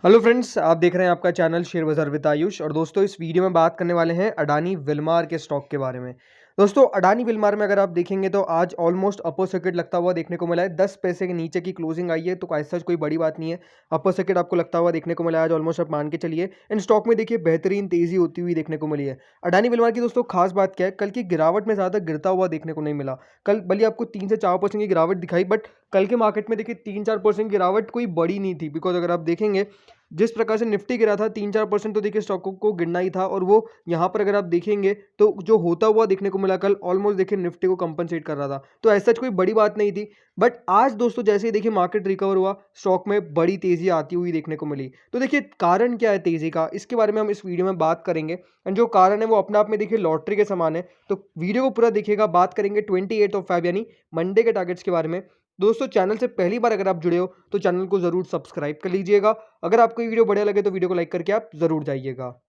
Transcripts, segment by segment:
Hello friends, आप देख रहे हैं आपका चैनल शेयर बाजार विद आयुष। और दोस्तों, इस वीडियो में बात करने वाले हैं अडानी विल्मार के स्टॉक के बारे में। दोस्तों, अडानी विल्मार में अगर आप देखेंगे तो आज ऑलमोस्ट अपर सर्किट लगता हुआ देखने को मिला है। 10 पैसे के नीचे की क्लोजिंग आई है, तो ऐसा कोई बड़ी बात नहीं है। अपर सर्किट आपको लगता हुआ देखने को मिला है आज ऑलमोस्ट, आप मान के चलिए। इन स्टॉक में देखिए बेहतरीन तेजी होती हुई देखने को मिली है। अडानी विल्मार की दोस्तों खास बात क्या है, कल की गिरावट में ज़्यादा गिरता हुआ देखने को नहीं मिला। कल भले आपको 3 से 4% की गिरावट दिखाई, बट कल के मार्केट में देखिए 3-4% गिरावट कोई बड़ी नहीं थी। बिकॉज अगर आप देखेंगे जिस प्रकार से निफ्टी गिरा था 3-4% तो देखिए स्टॉकों को गिरना ही था। और वो यहाँ पर अगर आप देखेंगे तो जो होता हुआ देखने को मिला कल, ऑलमोस्ट देखिए निफ्टी को कंपनसेट कर रहा था। तो ऐसा कोई बड़ी बात नहीं थी। बट आज दोस्तों जैसे ही देखिए मार्केट रिकवर हुआ, स्टॉक में बड़ी तेजी आती हुई देखने को मिली। तो देखिए कारण क्या है तेजी का, इसके बारे में हम इस वीडियो में बात करेंगे। एंड जो कारण है वो अपने आप में देखिए लॉटरी के समान है। तो वीडियो को पूरा देखिएगा। बात करेंगे 28 यानी मंडे के टारगेट्स के बारे में। दोस्तों, चैनल से पहली बार अगर आप जुड़े हो तो चैनल को जरूर सब्सक्राइब कर लीजिएगा। अगर आपको ये वीडियो बढ़िया लगे तो वीडियो को लाइक करके आप जरूर जाइएगा।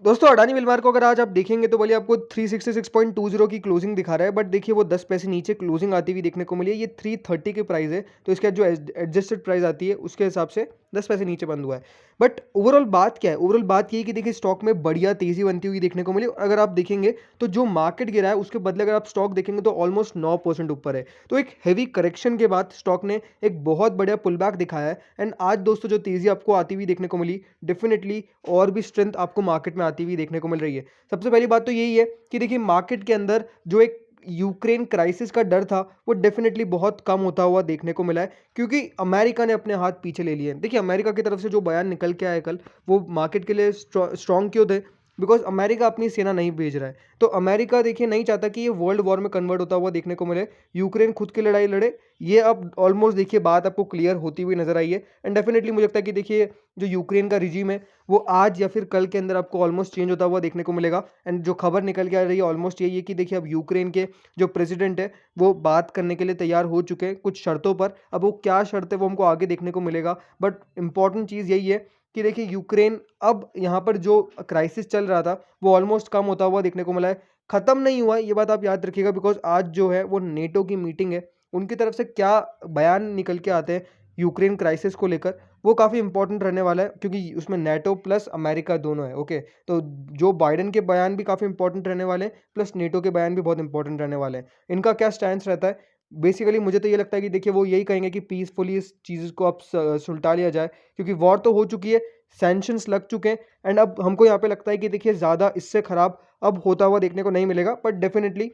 दोस्तों, अडानी विल्मार को अगर आज आप देखेंगे तो भले आपको 366.20 की क्लोजिंग दिखा रहा है, बट देखिए वो 10 पैसे नीचे क्लोजिंग आती हुई देखने को मिली है। ये 330 के प्राइस है, तो इसका जो एडजस्टेड प्राइस आती है उसके हिसाब से 10 पैसे नीचे बंद हुआ है। बट ओवरऑल बात क्या है, ओवरऑल बात ये है कि देखिए स्टॉक में बढ़िया तेजी बनती हुई देखने को मिली। और अगर आप देखेंगे तो जो मार्केट गिरा है उसके बदले अगर आप स्टॉक देखेंगे तो ऑलमोस्ट 9% ऊपर है। तो एक हैवी करेक्शन के बाद स्टॉक ने एक बहुत बढ़िया पुल बैक दिखाया है। एंड आज दोस्तों जो तेजी आपको आती हुई देखने को मिली, डेफिनेटली और भी स्ट्रेंथ आपको मार्केट में आती हुई देखने को मिल रही है। सबसे पहली बात तो यही है कि देखिए मार्केट के अंदर जो एक यूक्रेन क्राइसिस का डर था वो डेफिनेटली बहुत कम होता हुआ देखने को मिला है, क्योंकि अमेरिका ने अपने हाथ पीछे ले लिए हैं। देखिए अमेरिका की तरफ से जो बयान निकल के आया कल, वो मार्केट के लिए स्ट्रांग क्यों थे? बिकॉज अमेरिका अपनी सेना नहीं भेज रहा है। तो अमेरिका देखिए नहीं चाहता कि ये वर्ल्ड वॉर में कन्वर्ट होता हुआ देखने को मिले। यूक्रेन खुद की लड़ाई लड़े, ये अब ऑलमोस्ट देखिए बात आपको क्लियर होती हुई नजर आई है। एंड डेफिनेटली मुझे लगता है कि देखिए जो यूक्रेन का रिजीम है वो आज या फिर कल के अंदर आपको ऑलमोस्ट चेंज होता हुआ देखने को मिलेगा। एंड जो खबर निकल के आ रही है ऑलमोस्ट यही है कि देखिए अब यूक्रेन के जो प्रेसिडेंट है वो बात करने के लिए तैयार हो चुके हैं कुछ शर्तों पर। अब वो क्या शर्त है वो हमको आगे देखने को मिलेगा। बट इंपॉर्टेंट चीज़ यही है कि देखिए यूक्रेन अब यहाँ पर जो क्राइसिस चल रहा था वो ऑलमोस्ट कम होता हुआ देखने को मिला है। खत्म नहीं हुआ है, ये बात आप याद रखिएगा। बिकॉज आज जो है वो नेटो की मीटिंग है, उनकी तरफ से क्या बयान निकल के आते हैं यूक्रेन क्राइसिस को लेकर, वो काफ़ी इंपॉर्टेंट रहने वाला है। क्योंकि उसमें नेटो प्लस अमेरिका दोनों है। ओके, तो जो बाइडेन के बयान भी काफ़ी इंपॉर्टेंट रहने वाले हैं, प्लस नेटो के बयान भी बहुत इंपॉर्टेंट रहने वाले हैं। इनका क्या स्टैंड रहता है, बेसिकली मुझे तो ये लगता है कि देखिए वो यही कहेंगे कि पीसफुली इस चीज़ को अब सुलटा लिया जाए, क्योंकि वॉर तो हो चुकी है, सैंक्शंस लग चुके हैं। एंड अब हमको यहाँ पे लगता है कि देखिए ज़्यादा इससे खराब अब होता हुआ देखने को नहीं मिलेगा। बट डेफिनेटली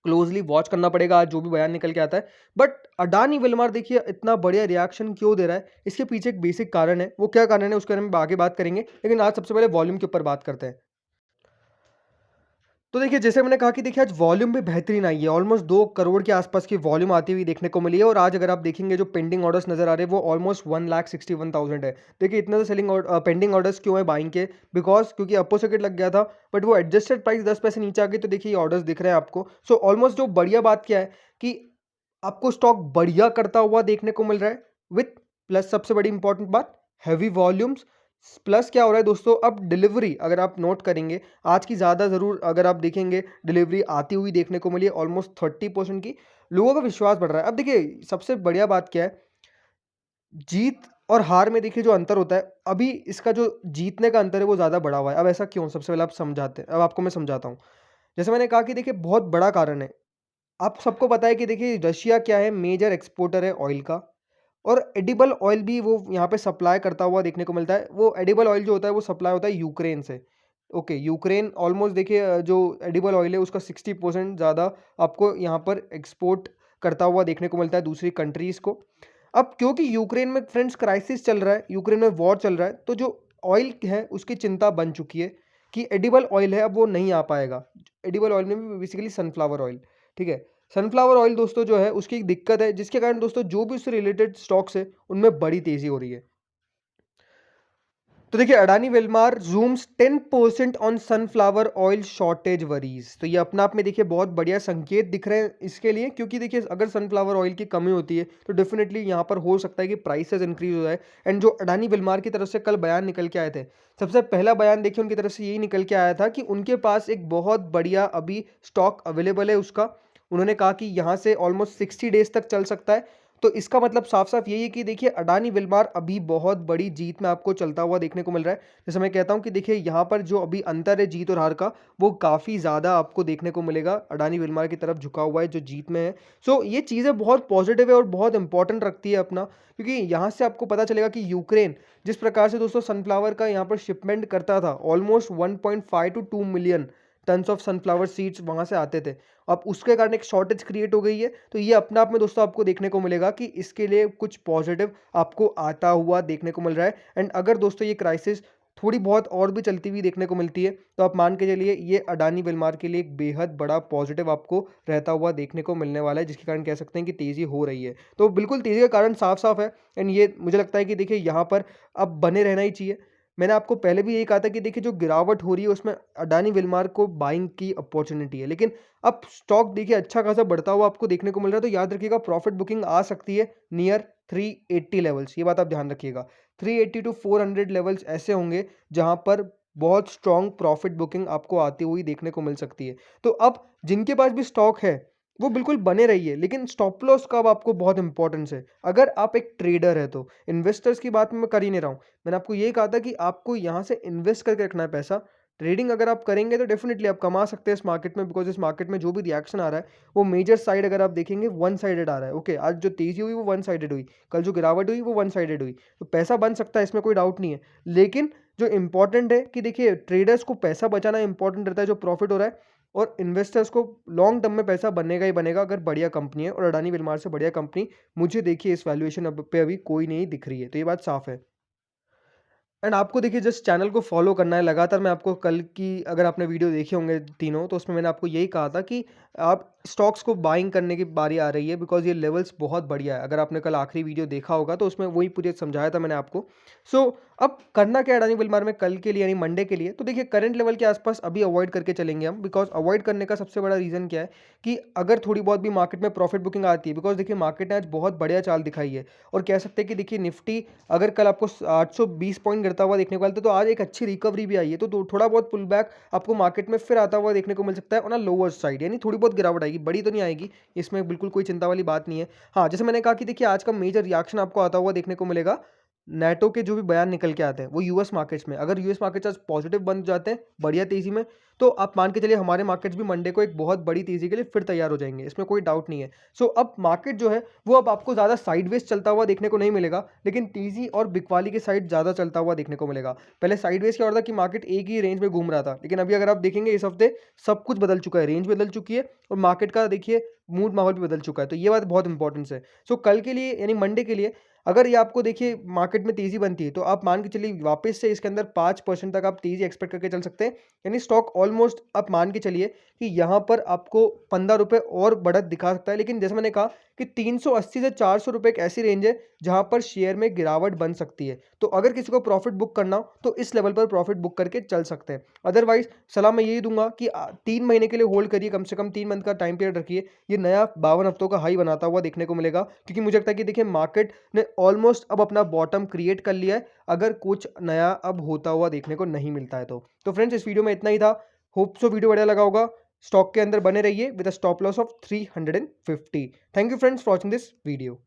क्लोजली वॉच करना पड़ेगा आज जो भी बयान निकल के आता है। बट अडानी विल्मार देखिए इतना बढ़िया रिएक्शन क्यों दे रहा है, इसके पीछे एक बेसिक कारण है। वो क्या कारण है उसके बारे में आगे बात करेंगे, लेकिन आज सबसे पहले वॉल्यूम के ऊपर बात करते हैं। तो देखिए जैसे मैंने कहा कि देखिए आज वॉल्यूम भी बेहतरीन आई है। ऑलमोस्ट 2 करोड़ के आसपास की वॉल्यूम आती हुई देखने को मिली है। और आज अगर आप देखेंगे जो पेंडिंग ऑर्डर्स नजर आ रहे हैं वो ऑलमोस्ट 1,61,000 है। देखिए इतना तो सेलिंग पेंडिंग ऑर्डर्स क्यों है बाइंग के? बिकॉज क्योंकि अप्पो सर्किट लग गया था, बट वो एडजस्टेड प्राइस 10 पैसे नीचे आ गई। तो देखिए ये ऑर्डर्स दिख रहे हैं आपको। सो ऑलमोस्ट जो बढ़िया बात क्या है कि आपको स्टॉक बढ़िया करता हुआ देखने को मिल रहा है विथ प्लस सबसे बड़ी इंपॉर्टेंट बात हैवी वॉल्यूम्स। प्लस क्या हो रहा है दोस्तों, अब डिलीवरी अगर आप नोट करेंगे आज की ज़्यादा ज़रूर अगर आप देखेंगे डिलीवरी आती हुई देखने को मिली है ऑलमोस्ट 30% की। लोगों का विश्वास बढ़ रहा है। अब देखिए सबसे बढ़िया बात क्या है, जीत और हार में देखिए जो अंतर होता है, अभी इसका जो जीतने का अंतर है वो ज़्यादा बढ़ा हुआ है। अब ऐसा क्यों, सबसे पहले आप समझाते हैं, अब आपको मैं समझाता हूँ। जैसे मैंने कहा कि देखिए बहुत बड़ा कारण है। आप सबको पता है कि देखिए रशिया क्या है, मेजर एक्सपोर्टर है ऑयल का। और एडिबल ऑयल भी वो यहाँ पे सप्लाई करता हुआ देखने को मिलता है। वो एडिबल ऑयल जो होता है वो सप्लाई होता है यूक्रेन से। ओके, यूक्रेन ऑलमोस्ट देखिए जो एडिबल ऑयल है उसका 60% ज़्यादा आपको यहाँ पर एक्सपोर्ट करता हुआ देखने को मिलता है दूसरी कंट्रीज़ को। अब क्योंकि यूक्रेन में फ्रेंड्स क्राइसिस चल रहा है, यूक्रेन में वॉर चल रहा है, तो जो ऑयल है उसकी चिंता बन चुकी है कि एडिबल ऑयल है अब वो नहीं आ पाएगा। एडिबल ऑयल में भी बेसिकली सनफ्लावर ऑयल, ठीक है। सनफ्लावर ऑयल दोस्तों जो है उसकी एक दिक्कत है, जिसके कारण दोस्तों जो भी उससे रिलेटेड स्टॉक्स है उनमें बड़ी तेजी हो रही है। तो देखिए Adani Wilmar zooms 10% on sunflower oil shortage worries. तो ये अपना आप में देखिए बहुत बढ़िया संकेत दिख रहे हैं इसके लिए, क्योंकि देखिए अगर सनफ्लावर ऑयल की कमी होती है तो डेफिनेटली यहाँ पर हो सकता है कि प्राइसेस इंक्रीज हो जाए। एंड जो अडानी विल्मार की तरफ से कल बयान निकल के आए थे, सबसे पहला बयान देखिए उनकी तरफ से यही निकल के आया था कि उनके पास एक बहुत बढ़िया अभी स्टॉक अवेलेबल है उसका। उन्होंने कहा कि यहाँ से ऑलमोस्ट 60 डेज तक चल सकता है। तो इसका मतलब साफ-साफ यही है कि देखिए अडानी विल्मार अभी बहुत बड़ी जीत में आपको चलता हुआ देखने को मिल रहा है। जैसे मैं कहता हूँ कि देखिए यहाँ पर जो अभी अंतर है जीत और हार का, वो काफ़ी ज़्यादा आपको देखने को मिलेगा। अडानी विल्मार की तरफ झुका हुआ है जो जीत में है। सो ये चीज़ें बहुत पॉजिटिव है और बहुत इंपॉर्टेंट रखती है अपना, क्योंकि यहाँ से आपको पता चलेगा कि यूक्रेन जिस प्रकार से दोस्तों सनफ्लावर का यहाँ पर शिपमेंट करता था, almost 1.5 to 2 million tons of sunflower seeds वहाँ से आते थे। अब उसके कारण एक शॉर्टेज क्रिएट हो गई है, तो ये अपने आप में दोस्तों आपको देखने को मिलेगा कि इसके लिए कुछ पॉजिटिव आपको आता हुआ देखने को मिल रहा है। एंड अगर दोस्तों ये क्राइसिस थोड़ी बहुत और भी चलती हुई देखने को मिलती है, तो आप मान के चलिए ये अडानी विल्मार के लिए एक बेहद बड़ा पॉजिटिव आपको रहता हुआ देखने को मिलने वाला है, जिसके कारण कह सकते हैं कि तेज़ी हो रही है। तो बिल्कुल तेज़ी का कारण साफ-साफ है एंड ये मुझे लगता है कि देखिए यहाँ पर अब बने रहना ही चाहिए। मैंने आपको पहले भी यही कहा था कि देखिए जो गिरावट हो रही है उसमें अडानी विल्मार को बाइंग की अपॉर्चुनिटी है, लेकिन अब स्टॉक देखिए अच्छा खासा बढ़ता हुआ आपको देखने को मिल रहा है, तो याद रखिएगा प्रॉफिट बुकिंग आ सकती है नियर 380 लेवल्स, ये बात आप ध्यान रखिएगा। 380 टू 400 लेवल्स ऐसे होंगे जहां पर बहुत स्ट्रॉन्ग प्रॉफिट बुकिंग आपको आती हुई देखने को मिल सकती है। तो अब जिनके पास भी स्टॉक है वो बिल्कुल बने रहिए, लेकिन स्टॉप लॉस का अब आपको बहुत इंपॉर्टेंस है। अगर आप एक ट्रेडर है तो इन्वेस्टर्स की बात मैं कर ही नहीं रहा हूँ, मैंने आपको यही कहा था कि आपको यहाँ से इन्वेस्ट करके रखना है पैसा। ट्रेडिंग अगर आप करेंगे तो डेफिनेटली आप कमा सकते हैं इस मार्केट में, बिकॉज इस मार्केट में जो भी रिएक्शन आ रहा है वो मेजर साइड अगर आप देखेंगे वन साइडेड आ रहा है। ओके, आज जो तेजी हुई वो वन साइडेड हुई, कल जो गिरावट हुई वो वन साइडेड हुई, तो पैसा बन सकता है, इसमें कोई डाउट नहीं है। लेकिन जो इंपॉर्टेंट है कि देखिए ट्रेडर्स को पैसा बचाना इंपॉर्टेंट रहता है, जो प्रॉफिट हो रहा है, और इन्वेस्टर्स को लॉन्ग टर्म में पैसा बनेगा ही बनेगा अगर बढ़िया कंपनी है, और अडानी विल्मार से बढ़िया कंपनी मुझे देखिए इस वैल्यूएशन अब पे अभी कोई नहीं दिख रही है, तो ये बात साफ है। एंड आपको देखिए जस्ट चैनल को फॉलो करना है लगातार। मैं आपको कल की अगर आपने वीडियो देखे होंगे तीनों, तो उसमें मैंने आपको यही कहा था कि आप स्टॉक्स को बाइंग करने की बारी आ रही है, बिकॉज ये लेवल्स बहुत बढ़िया है। अगर आपने कल आखिरी वीडियो देखा होगा तो उसमें वही पूरे समझाया था मैंने आपको। सो अब करना क्या है अडानी विल्मार में कल के लिए यानी मंडे के लिए, तो देखिए करंट लेवल के आसपास अभी अवॉइड करके चलेंगे हम, बिकॉज अवॉइड करने का सबसे बड़ा रीज़न क्या है कि अगर थोड़ी बहुत भी मार्केट में प्रॉफिट बुकिंग आती है, बिकॉज देखिए मार्केट ने आज बहुत बढ़िया चाल दिखाई है, और कह सकते हैं कि देखिए निफ्टी अगर कल आपको 820 पॉइंट गिरता हुआ देखने को मिलता है, तो आज एक अच्छी रिकवरी भी आई है, तो थोड़ा बहुत पुल बैक आपको मार्केट में फिर आता हुआ देखने को मिल सकता है ऑन अ लोअर साइड, यानी थोड़ी बहुत गिरावट आएगी, बड़ी तो नहीं आएगी, इसमें बिल्कुल कोई चिंता वाली बात नहीं है। हाँ, जैसे मैंने कहा कि देखिए आज का मेजर रिएक्शन आपको आता हुआ देखने को मिलेगा, नेटो के जो भी बयान निकल के आते हैं वो यूएस मार्केट्स में, अगर यूएस मार्केट्स आज पॉजिटिव बन जाते हैं बढ़िया तेजी में, तो आप मान के चलिए हमारे मार्केट्स भी मंडे को एक बहुत बड़ी तेजी के लिए फिर तैयार हो जाएंगे, इसमें कोई डाउट नहीं है। सो अब मार्केट जो है वो अब आपको ज़्यादा साइडवेज चलता हुआ देखने को नहीं मिलेगा, लेकिन तेजी और बिकवाली के साइड ज़्यादा चलता हुआ देखने को मिलेगा। पहले साइडवेज क्या हो रहा था कि मार्केट एक ही रेंज में घूम रहा था, लेकिन अभी अगर आप देखेंगे इस हफ्ते सब कुछ बदल चुका है, रेंज बदल चुकी है और मार्केट का देखिए मूड माहौल भी बदल चुका है, तो ये बात बहुत इंपॉर्टेंस है। सो कल के लिए यानी मंडे के लिए अगर ये आपको देखिए मार्केट में तेज़ी बनती है, तो आप मान के चलिए वापस से इसके अंदर 5% तक आप तेज़ी एक्सपेक्ट करके चल सकते हैं। यानी स्टॉक ऑलमोस्ट आप मान के चलिए कि यहाँ पर आपको ₹15 और बढ़त दिखा सकता है। लेकिन जैसे मैंने कहा कि 380 से ₹400 एक ऐसी रेंज है जहाँ पर शेयर में गिरावट बन सकती है। तो अगर किसी को प्रॉफिट बुक करना हो तो इस लेवल पर प्रॉफिट बुक करके चल सकते हैं। अदरवाइज़ सलाह मैं यही दूँगा कि 3 महीने के लिए होल्ड करिए, कम से कम 3 मंथ का टाइम पीरियड रखिए। ये नया 52 हफ्तों का हाई बनाता हुआ देखने को मिलेगा, क्योंकि मुझे लगता है कि देखिए मार्केट ने ऑलमोस्ट अब अपना बॉटम क्रिएट कर लिया है, अगर कुछ नया अब होता हुआ देखने को नहीं मिलता है तो। तो फ्रेंड्स इस वीडियो में इतना ही था। होप सो वीडियो बढ़िया लगा होगा। स्टॉक के अंदर बने रहिए with a stop loss of 350। Thank you friends for watching this video.